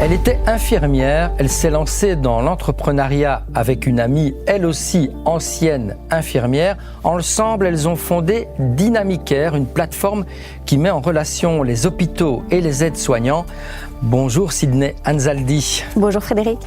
Elle était infirmière, elle s'est lancée dans l'entrepreneuriat avec une amie, elle aussi ancienne infirmière. Ensemble, elles ont fondé Dynamicare, une plateforme qui met en relation les hôpitaux et les aides-soignants. Bonjour Sydney Anzaldi. Bonjour Frédéric.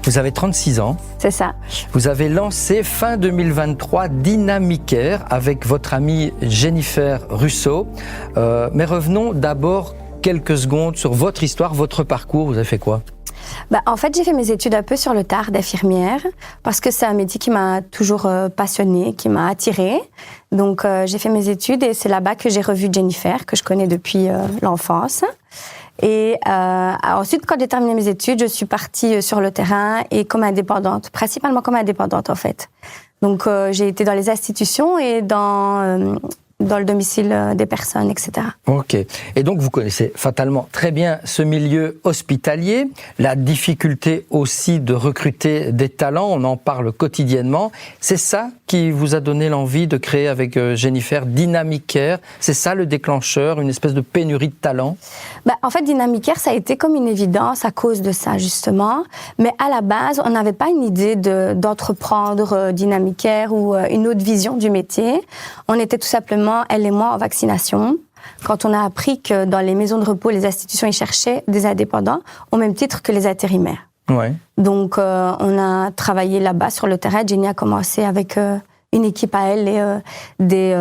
Vous avez 36 ans. C'est ça. Vous avez lancé fin 2023 Dynamicare avec votre amie Jennifer Russo. Mais revenons d'abord quelques secondes sur votre histoire, votre parcours. Vous avez fait quoi ? En fait, j'ai fait mes études un peu sur le tard d'infirmière parce que c'est un métier qui m'a toujours passionnée, qui m'a attirée. Donc, j'ai fait mes études et c'est là-bas que j'ai revu Jennifer, que je connais depuis l'enfance. Et ensuite, quand j'ai terminé mes études, je suis partie sur le terrain et comme indépendante, principalement comme indépendante en fait. Donc, j'ai été dans les institutions et dans le domicile des personnes, etc. Ok. Et donc, vous connaissez fatalement très bien ce milieu hospitalier, la difficulté aussi de recruter des talents, on en parle quotidiennement. C'est ça qui vous a donné l'envie de créer avec Jennifer Dynamicare. C'est ça le déclencheur, une espèce de pénurie de talents? En fait, Dynamicare, ça a été comme une évidence à cause de ça, justement. Mais à la base, on n'avait pas une idée d'entreprendre Dynamicare ou une autre vision du métier. On était tout simplement, elle et moi, en vaccination. Quand on a appris que dans les maisons de repos, les institutions, ils cherchaient des indépendants, au même titre que les intérimaires. Ouais. Donc, on a travaillé là-bas sur le terrain. Jenny a commencé avec une équipe à elle et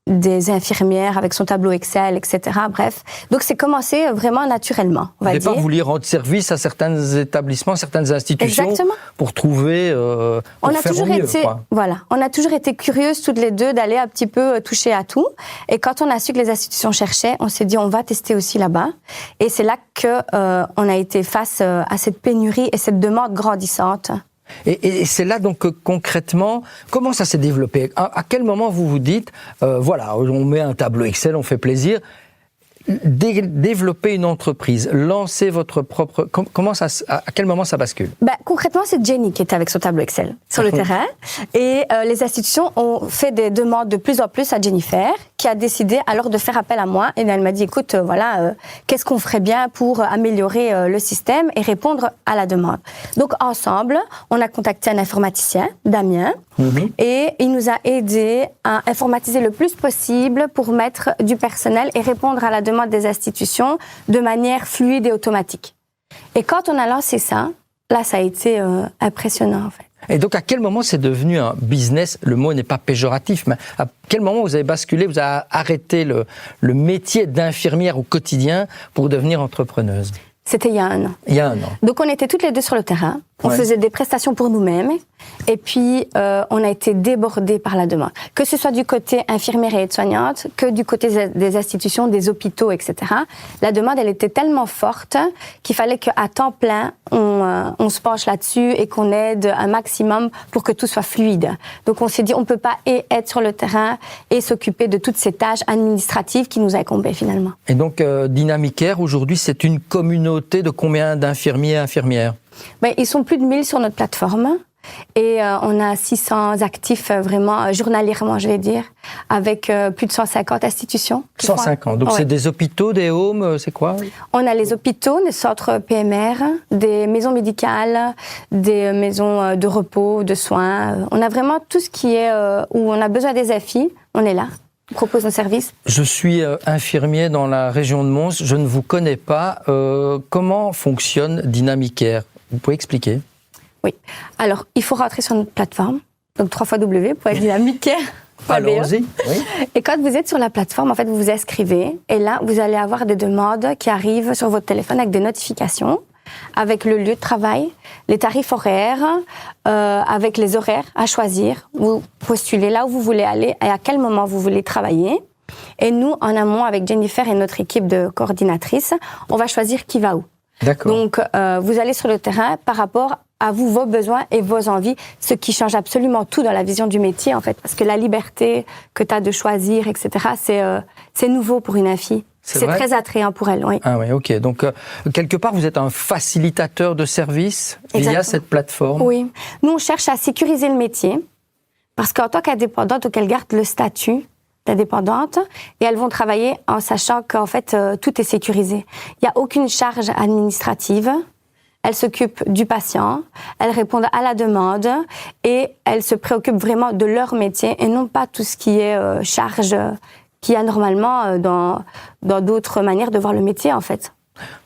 des infirmières avec son tableau Excel, etc. Bref. Donc, c'est commencé vraiment naturellement, on va dire. Au départ, vous vouliez rendre service à certains établissements, certaines institutions. Exactement. Pour trouver, pour faire au mieux, quoi. Voilà. On a toujours été curieuses toutes les deux d'aller un petit peu toucher à tout. Et quand on a su que les institutions cherchaient, on s'est dit on va tester aussi là-bas. Et c'est là que on a été face à cette pénurie et cette demande grandissante. Et c'est là donc que concrètement, comment ça s'est développé ? À quel moment vous vous dites, voilà, on met un tableau Excel, on fait plaisir, développer une entreprise, lancer votre propre... à quel moment ça bascule ? Concrètement, c'est Jenny qui était avec son tableau Excel sur le terrain. Et les institutions ont fait des demandes de plus en plus à Jennifer, qui a décidé alors de faire appel à moi. Et elle m'a dit, écoute, qu'est-ce qu'on ferait bien pour améliorer le système et répondre à la demande. Donc, ensemble, on a contacté un informaticien, Damien, et il nous a aidés à informatiser le plus possible pour mettre du personnel et répondre à la demande des institutions de manière fluide et automatique. Et quand on a lancé ça, là, ça a été impressionnant, en fait. Et donc, à quel moment c'est devenu un business ? Le mot n'est pas péjoratif, mais à quel moment vous avez basculé, vous avez arrêté le métier d'infirmière au quotidien pour devenir entrepreneuse ? C'était il y a 1 an. Il y a 1 an. Donc, on était toutes les deux sur le terrain. On faisait des prestations pour nous-mêmes. Et puis, on a été débordés par la demande. Que ce soit du côté infirmière et aide-soignante, que du côté des institutions, des hôpitaux, etc. La demande, elle était tellement forte qu'il fallait qu'à temps plein, on se penche là-dessus et qu'on aide un maximum pour que tout soit fluide. Donc, on s'est dit, on ne peut pas être sur le terrain et s'occuper de toutes ces tâches administratives qui nous incombaient finalement. Et donc, Dynamicare, aujourd'hui, c'est une communauté de combien d'infirmiers et infirmières ? Ils sont plus de 1000 sur notre plateforme et on a 600 actifs vraiment journalièrement, je vais dire, avec plus de 150 institutions. 150, donc c'est des hôpitaux, des homes, c'est quoi ? On a les hôpitaux, des centres PMR, des maisons médicales, des maisons de repos, de soins. On a vraiment tout ce qui est où on a besoin des AFI, on est là. On propose nos services. Je suis infirmier dans la région de Mons, je ne vous connais pas. Comment fonctionne Dynamicare ? Vous pouvez expliquer ? Oui. Alors, il faut rentrer sur notre plateforme, donc www.dynamicare.be. Allons-y. Oui. Et quand vous êtes sur la plateforme, en fait, vous vous inscrivez et là, vous allez avoir des demandes qui arrivent sur votre téléphone avec des notifications, avec le lieu de travail, les tarifs horaires, avec les horaires à choisir. Vous postulez là où vous voulez aller et à quel moment vous voulez travailler. Et nous, en amont, avec Jennifer et notre équipe de coordinatrices, on va choisir qui va où. D'accord. Donc, vous allez sur le terrain par rapport à vous, vos besoins et vos envies, ce qui change absolument tout dans la vision du métier, en fait. Parce que la liberté que tu as de choisir, etc., c'est nouveau pour une infirmière. C'est très attrayant pour elle, oui. Ah oui, ok. Donc, quelque part, vous êtes un facilitateur de services via cette plateforme. Oui. Nous, on cherche à sécuriser le métier, parce qu'en tant qu'indépendante, on garde le statut indépendantes et elles vont travailler en sachant qu'en fait, tout est sécurisé. Il n'y a aucune charge administrative. Elles s'occupent du patient, elles répondent à la demande et elles se préoccupent vraiment de leur métier et non pas tout ce qui est charge qu'il y a normalement dans d'autres manières de voir le métier, en fait.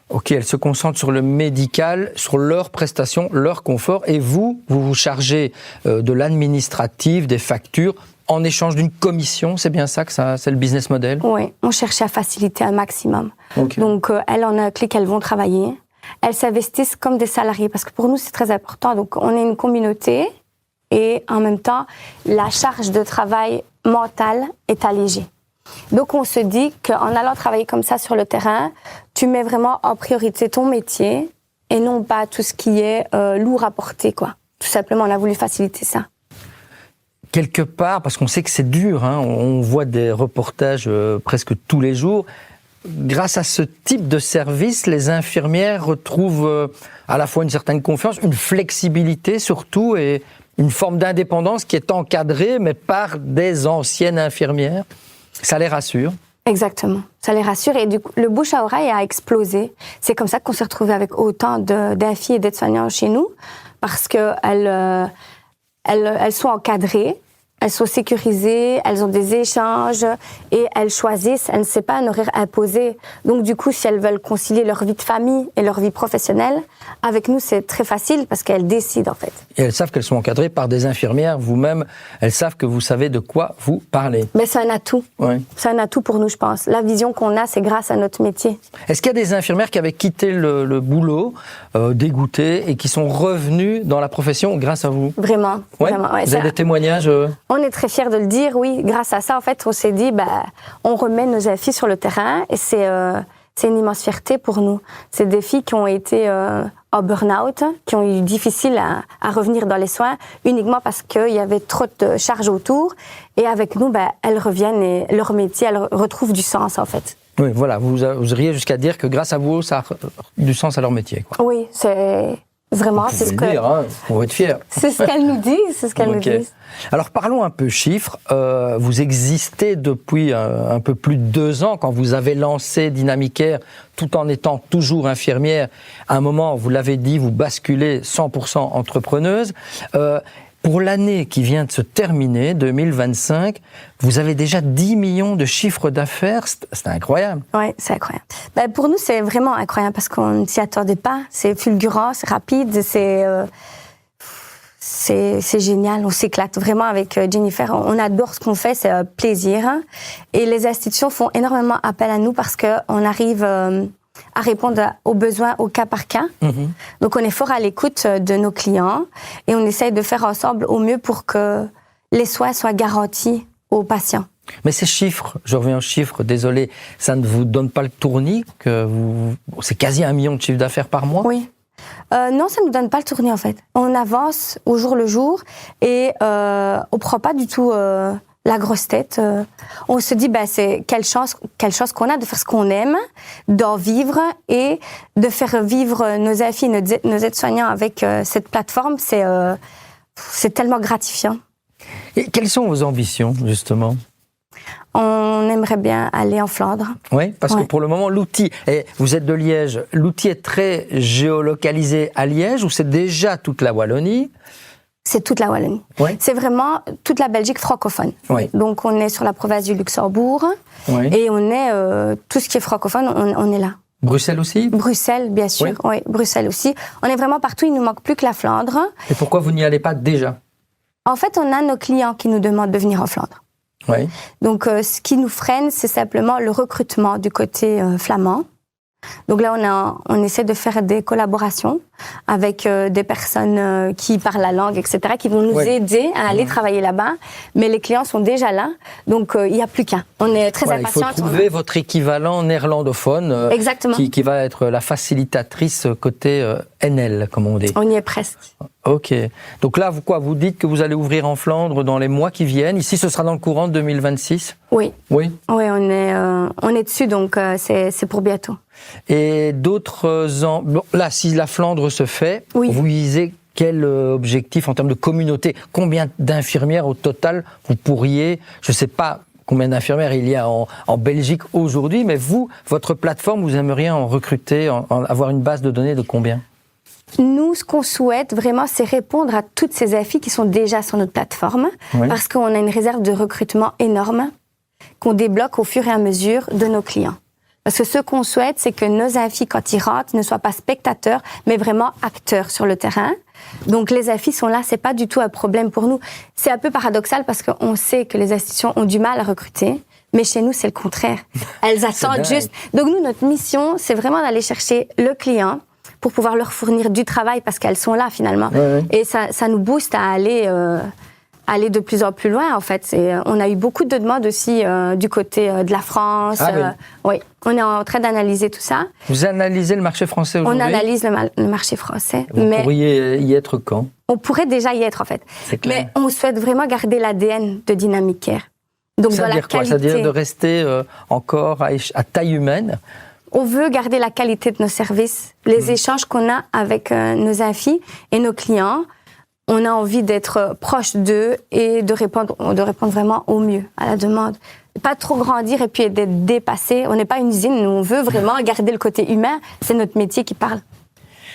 Ok, elles se concentrent sur le médical, sur leurs prestations, leur confort, et vous vous chargez de l'administratif, des factures, en échange d'une commission, c'est bien ça que c'est le business model? Oui, on cherche à faciliter un maximum. Okay. Donc, elles en un clic, elles vont travailler. Elles s'investissent comme des salariés, parce que pour nous, c'est très important. Donc, on est une communauté et en même temps, la charge de travail mentale est allégée. Donc, on se dit qu'en allant travailler comme ça sur le terrain, tu mets vraiment en priorité ton métier et non pas tout ce qui est lourd à porter, quoi. Tout simplement, on a voulu faciliter ça. Quelque part, parce qu'on sait que c'est dur, hein, on voit des reportages presque tous les jours. Grâce à ce type de service, les infirmières retrouvent à la fois une certaine confiance, une flexibilité surtout et une forme d'indépendance qui est encadrée, mais par des anciennes infirmières. Ça les rassure. Exactement, ça les rassure et du coup, le bouche à oreille a explosé. C'est comme ça qu'on s'est retrouvés avec autant d'infis et d'aides-soignants chez nous, parce qu'elles sont encadrées. Elles sont sécurisées, elles ont des échanges et elles choisissent, elles ne savent pas un horaire imposé. Donc du coup, si elles veulent concilier leur vie de famille et leur vie professionnelle, avec nous, c'est très facile parce qu'elles décident en fait. Et elles savent qu'elles sont encadrées par des infirmières, vous-même, elles savent que vous savez de quoi vous parlez. Mais c'est un atout. Ouais. C'est un atout pour nous, je pense. La vision qu'on a, c'est grâce à notre métier. Est-ce qu'il y a des infirmières qui avaient quitté le boulot, dégoûtées, et qui sont revenues dans la profession grâce à vous? Vraiment, ouais. Vraiment. Ouais, vous avez des témoignages On est très fiers de le dire, oui. Grâce à ça, en fait, on s'est dit, on remet nos filles sur le terrain et c'est une immense fierté pour nous. C'est des filles qui ont été en burn-out, qui ont eu difficile à revenir dans les soins uniquement parce qu'il y avait trop de charges autour. Et avec nous, elles reviennent et leur métier, elles retrouvent du sens, en fait. Oui, voilà. Vous iriez jusqu'à dire que grâce à vous, ça a du sens à leur métier, quoi. Oui, c'est... Vraiment, c'est ce que... dire, hein, on va être fiers. C'est ce qu'elles nous disent, c'est ce qu'elles nous disent. Alors parlons un peu chiffres. Vous existez depuis un peu plus de 2 ans quand vous avez lancé Dynamicare, tout en étant toujours infirmière. À un moment, vous l'avez dit, vous basculez 100% entrepreneuse. Pour l'année qui vient de se terminer, 2025, vous avez déjà 10 millions de chiffres d'affaires. C'est incroyable. Oui, c'est incroyable. Pour nous, c'est vraiment incroyable parce qu'on ne s'y attendait pas. C'est fulgurant, c'est rapide, c'est génial. On s'éclate vraiment avec Jennifer. On adore ce qu'on fait, c'est un plaisir. Et les institutions font énormément appel à nous parce qu'on arrive à répondre aux besoins au cas par cas. Mm-hmm. Donc, on est fort à l'écoute de nos clients et on essaye de faire ensemble au mieux pour que les soins soient garantis aux patients. Mais ces chiffres, je reviens aux chiffres, désolé, ça ne vous donne pas le tournis c'est quasi 1 million de chiffre d'affaires par mois? Oui. Non, ça ne nous donne pas le tournis en fait. On avance au jour le jour et on prend pas du tout la grosse tête. On se dit, c'est quelle chance qu'on a de faire ce qu'on aime, d'en vivre et de faire vivre nos infis, nos aides-soignants avec cette plateforme. C'est tellement gratifiant. Et quelles sont vos ambitions, justement? On aimerait bien aller en Flandre. Oui, parce que pour le moment, l'outil, et vous êtes de Liège, l'outil est très géolocalisé à Liège ou c'est déjà toute la Wallonie? C'est toute la Wallonie. Oui. C'est vraiment toute la Belgique francophone. Oui. Donc, on est sur la province du Luxembourg et on est tout ce qui est francophone, on est là. Bruxelles aussi? Bruxelles, bien sûr. Oui, Bruxelles aussi. On est vraiment partout, il ne nous manque plus que la Flandre. Et pourquoi vous n'y allez pas déjà? En fait, on a nos clients qui nous demandent de venir en Flandre. Oui. Donc, ce qui nous freine, c'est simplement le recrutement du côté flamand. Donc là, on essaie de faire des collaborations avec des personnes qui parlent la langue, etc., qui vont nous aider à aller travailler là-bas. Mais les clients sont déjà là, donc il n'y a plus qu'un. On est très impatients. Il faut trouver votre équivalent néerlandophone qui va être la facilitatrice côté NL, comme on dit. On y est presque. Ok. Donc là, vous dites que vous allez ouvrir en Flandre dans les mois qui viennent. Ici, ce sera dans le courant de 2026? Oui. Oui. Oui, on est dessus, donc c'est pour bientôt. Et d'autres... là, si la Flandre se fait, vous visez quel objectif en termes de communauté? Combien d'infirmières au total vous pourriez, je ne sais pas, combien d'infirmières il y a en Belgique aujourd'hui, mais vous, votre plateforme, vous aimeriez en recruter, avoir une base de données de combien ? Nous, ce qu'on souhaite vraiment, c'est répondre à toutes ces filles qui sont déjà sur notre plateforme, parce qu'on a une réserve de recrutement énorme qu'on débloque au fur et à mesure de nos clients. Parce que ce qu'on souhaite, c'est que nos infis, quand ils rentrent, ne soient pas spectateurs, mais vraiment acteurs sur le terrain. Donc les infis sont là, c'est pas du tout un problème pour nous. C'est un peu paradoxal parce qu'on sait que les institutions ont du mal à recruter, mais chez nous, c'est le contraire. Elles attendent juste. Donc nous, notre mission, c'est vraiment d'aller chercher le client pour pouvoir leur fournir du travail parce qu'elles sont là finalement. Et ça nous booste à aller de plus en plus loin en fait. On a eu beaucoup de demandes aussi du côté de la France. Oui, on est en train d'analyser tout ça. Vous analysez le marché français aujourd'hui ? On analyse le marché français. Vous pourriez y être quand ? On pourrait déjà y être en fait. C'est clair. Mais on souhaite vraiment garder l'ADN de Dynamic Care. Donc ça veut dire quoi ? Ça veut dire de rester encore à taille humaine ? On veut garder la qualité de nos services, les échanges qu'on a avec nos infis et nos clients. On a envie d'être proche d'eux et de répondre vraiment au mieux à la demande. Pas trop grandir et puis d'être dépassé. On n'est pas une usine, nous on veut vraiment garder le côté humain. C'est notre métier qui parle.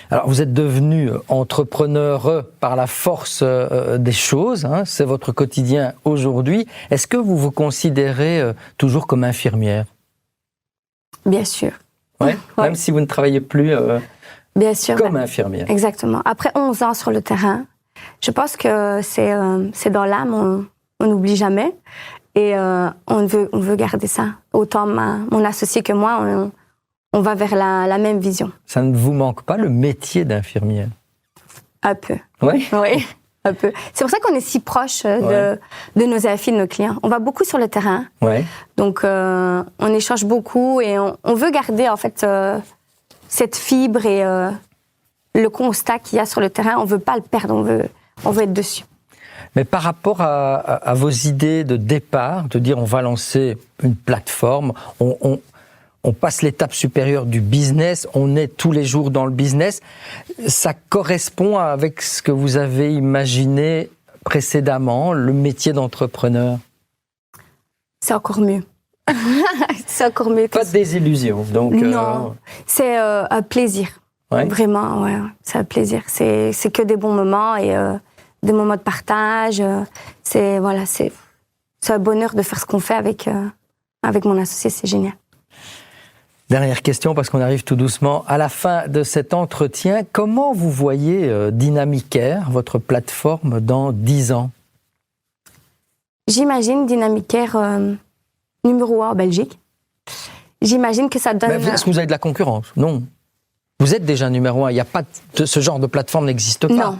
Alors vous êtes devenu entrepreneur par la force des choses, hein, c'est votre quotidien aujourd'hui. Est-ce que vous vous considérez toujours comme infirmière ? Bien sûr. Ouais. Même si vous ne travaillez plus bien sûr, comme infirmière. Exactement. Après 11 ans sur le terrain, je pense que c'est dans l'âme, on n'oublie jamais. Et on veut garder ça. Autant mon associé que moi, on va vers la même vision. Ça ne vous manque pas le métier d'infirmière ? Un peu. Oui. Oui, un peu. C'est pour ça qu'on est si proche de nos infis, de nos clients. On va beaucoup sur le terrain. Ouais. Donc, on échange beaucoup et on veut garder, en fait, cette fibre et le constat qu'il y a sur le terrain. On veut pas le perdre, on veut être dessus. Mais par rapport à vos idées de départ, de dire on va lancer une plateforme, on passe l'étape supérieure du business, on est tous les jours dans le business, ça correspond avec ce que vous avez imaginé précédemment, le métier d'entrepreneur ? C'est encore mieux. C'est encore mieux. Pas de désillusion, donc... Non, c'est un plaisir. Ouais. Vraiment, ouais, c'est un plaisir. C'est que des bons moments et des moments de partage. C'est un bonheur de faire ce qu'on fait avec mon associé, c'est génial. Dernière question, parce qu'on arrive tout doucement à la fin de cet entretien. Comment vous voyez Dynamic Care, votre plateforme, dans 10 ans ? J'imagine Dynamic Care numéro 1 en Belgique. J'imagine que ça donne... Est-ce que vous avez de la concurrence ? Non. Vous êtes déjà numéro 1. Il y a pas ce genre de plateforme n'existe pas. Non,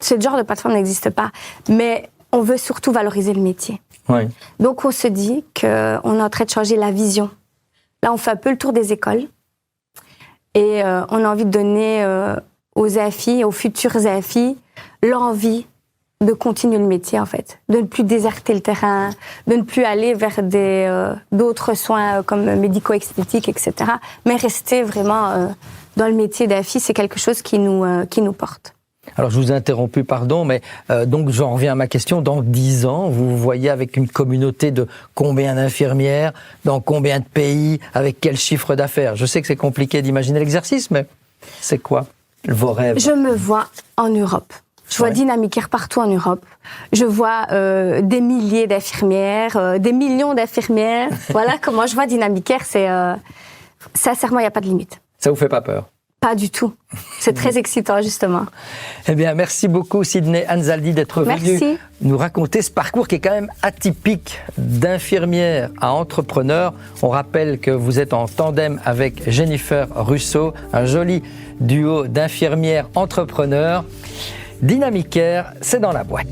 ce genre de plateforme n'existe pas. Mais on veut surtout valoriser le métier. Oui. Donc on se dit qu'on est en train de changer la vision. Là, on fait un peu le tour des écoles et on a envie de donner aux infis, aux futurs infis, l'envie de continuer le métier, en fait. De ne plus déserter le terrain, de ne plus aller vers d'autres soins comme médico-esthétiques, etc. Mais rester vraiment dans le métier d'infi, c'est quelque chose qui nous porte. Alors, je vous ai interrompu, pardon, mais donc j'en reviens à ma question. Dans 10 ans, vous vous voyez avec une communauté de combien d'infirmières, dans combien de pays, avec quel chiffre d'affaires ? Je sais que c'est compliqué d'imaginer l'exercice, mais c'est quoi vos rêves ? Je me vois en Europe. Je vois Dynamic Care partout en Europe. Je vois des milliers d'infirmières, des millions d'infirmières. Voilà comment je vois Dynamic Care. Sincèrement, il n'y a pas de limite. Ça vous fait pas peur ? Pas du tout. C'est très excitant, justement. Eh bien, merci beaucoup, Sydney Anzaldi, d'être venue nous raconter ce parcours qui est quand même atypique d'infirmière à entrepreneur. On rappelle que vous êtes en tandem avec Jennifer Russo, un joli duo d'infirmières entrepreneurs. Dynamic Care, c'est dans la boîte.